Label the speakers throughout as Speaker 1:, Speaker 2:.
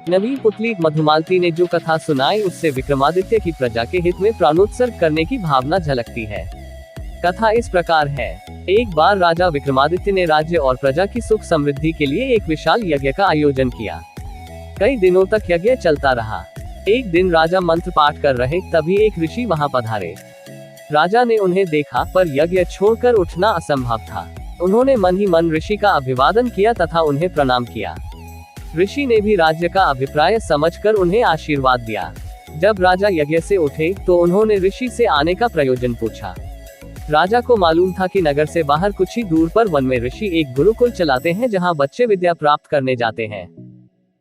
Speaker 1: नवी पुतली मधुमालती ने जो कथा सुनाई उससे विक्रमादित्य की प्रजा के हित में प्राणोत्सर्ग करने की भावना झलकती है। कथा इस प्रकार है। एक बार राजा विक्रमादित्य ने राज्य और प्रजा की सुख समृद्धि के लिए एक विशाल यज्ञ का आयोजन किया। कई दिनों तक यज्ञ चलता रहा। एक दिन राजा मंत्र पाठ कर रहे तभी एक ऋषि वहां पधारे। राजा ने उन्हें देखा पर यज्ञ छोड़कर उठना असंभव था। उन्होंने मन ही मन ऋषि का अभिवादन किया तथा उन्हें प्रणाम किया। ऋषि ने भी राज्य का अभिप्राय समझकर उन्हें आशीर्वाद दिया। जब राजा यज्ञ से उठे तो उन्होंने ऋषि से आने का प्रयोजन पूछा। राजा को मालूम था कि नगर से बाहर कुछ ही दूर पर वन में ऋषि एक गुरुकुल चलाते हैं जहां बच्चे विद्या प्राप्त करने जाते हैं।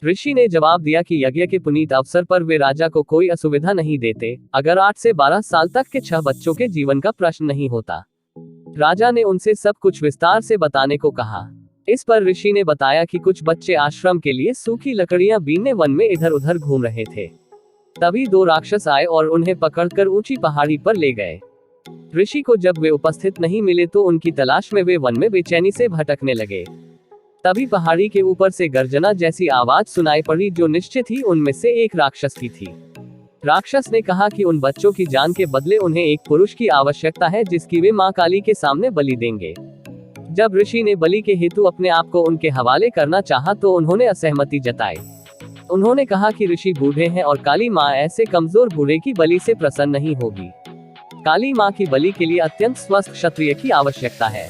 Speaker 1: ऋषि ने जवाब दिया कि यज्ञ के पुनीत अवसर पर वे राजा को कोई असुविधा नहीं देते, अगर 8 से 12 साल तक के 6 बच्चों के जीवन का प्रश्न नहीं होता। राजा ने उनसे सब कुछ विस्तार से बताने को कहा। इस पर ऋषि ने बताया कि कुछ बच्चे आश्रम के लिए सूखी लकड़ियां बीनने वन में इधर उधर घूम रहे थे। तभी 2 राक्षस आए और उन्हें पकड़कर ऊंची पहाड़ी पर ले गए। ऋषि को जब वे उपस्थित नहीं मिले तो उनकी तलाश में वे वन में बेचैनी से भटकने लगे। तभी पहाड़ी के ऊपर से गर्जना जैसी आवाज सुनाई पड़ी जो निश्चित ही उनमें से एक राक्षस की थी। राक्षस ने कहा कि उन बच्चों की जान के बदले उन्हें एक पुरुष की आवश्यकता है जिसकी वे मां काली के सामने बलि देंगे। जब ऋषि ने बलि के हेतु अपने आप को उनके हवाले करना चाहा तो उन्होंने असहमति जताई। उन्होंने कहा कि ऋषि बूढ़े हैं और काली मां ऐसे कमजोर बूढ़े की बलि से प्रसन्न नहीं होगी। काली मां की बलि के लिए अत्यंत स्वस्थ क्षत्रिय की आवश्यकता है।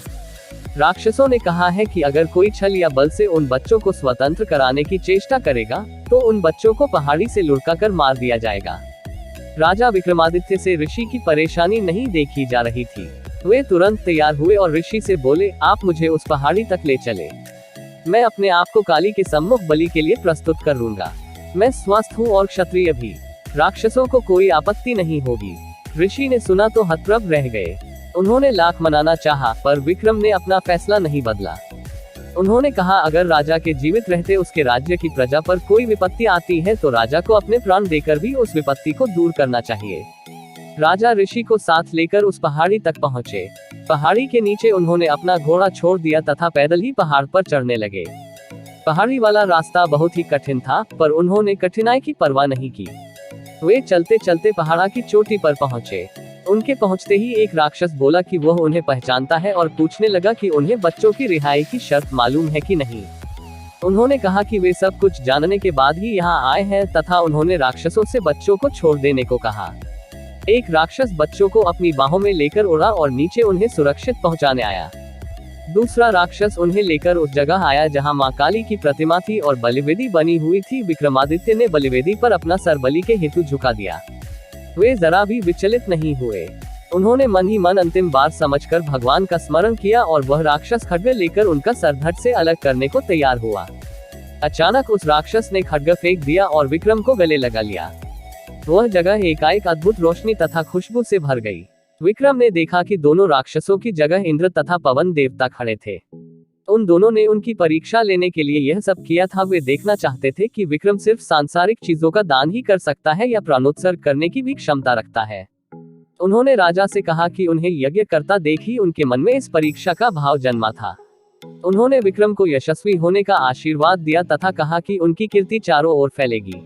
Speaker 1: राक्षसों ने कहा है कि अगर कोई छल या बल से उन बच्चों को स्वतंत्र कराने की चेष्टा करेगा तो उन बच्चों को पहाड़ी से लुढ़काकर मार दिया जाएगा। राजा विक्रमादित्य से ऋषि की परेशानी नहीं देखी जा रही थी। वे तुरंत तैयार हुए और ऋषि से बोले, आप मुझे उस पहाड़ी तक ले चले। मैं अपने आप को काली के सम्मुख बलि के लिए प्रस्तुत कर लूंगा। मैं स्वस्थ हूँ और क्षत्रिय भी। राक्षसों को कोई आपत्ति नहीं होगी। ऋषि ने सुना तो हतप्रभ रह गए। उन्होंने लाख मनाना चाहा पर विक्रम ने अपना फैसला नहीं बदला। उन्होंने कहा, अगर राजा के जीवित रहते उसके राज्य की प्रजा पर कोई विपत्ति आती है तो राजा को अपने प्राण देकर भी उस विपत्ति को दूर करना चाहिए। राजा ऋषि को साथ लेकर उस पहाड़ी तक पहुँचे। पहाड़ी के नीचे उन्होंने अपना घोड़ा छोड़ दिया तथा पैदल ही पहाड़ पर चढ़ने लगे। पहाड़ी वाला रास्ता बहुत ही कठिन था पर उन्होंने कठिनाई की परवाह नहीं की। वे चलते चलते पहाड़ा की चोटी पर पहुँचे। उनके पहुंचते ही एक राक्षस बोला कि वह उन्हें पहचानता है और पूछने लगा कि उन्हें बच्चों की रिहाई की शर्त मालूम है कि नहीं। उन्होंने कहा कि वे सब कुछ जानने के बाद ही यहाँ आए हैं तथा उन्होंने राक्षसों से बच्चों को छोड़ देने को कहा। एक राक्षस बच्चों को अपनी बाहों में लेकर उड़ा और नीचे उन्हें सुरक्षित पहुंचाने आया। दूसरा राक्षस उन्हें लेकर उस जगह आया जहां मां काली की प्रतिमा थी और बलिवेदी बनी हुई थी। विक्रमादित्य ने बलिवेदी पर अपना सर बलि के हेतु झुका दिया। वे जरा भी विचलित नहीं हुए। उन्होंने मन ही मन अंतिम बार समझकर भगवान का स्मरण किया और वह राक्षस खड्ग लेकर उनका सर धड़ से अलग करने को तैयार हुआ। अचानक उस राक्षस ने खड्ग फेंक दिया और विक्रम को गले लगा लिया। वह जगह एकाएक अद्भुत रोशनी तथा खुशबू से भर गई। विक्रम ने देखा कि दोनों राक्षसों की जगह इंद्र तथा पवन देवता खड़े थे। उन दोनों ने उनकी परीक्षा लेने के लिए यह सब किया था। वे देखना चाहते थे कि विक्रम सिर्फ सांसारिक चीजों का दान ही कर सकता है या प्राणोत्सर्ग करने की भी क्षमता रखता है। उन्होंने राजा से कहा कि उन्हें यज्ञ करता देख ही उनके मन में इस परीक्षा का भाव जन्मा था। उन्होंने विक्रम को यशस्वी होने का आशीर्वाद दिया तथा कहा कि उनकी कीर्ति चारों ओर फैलेगी।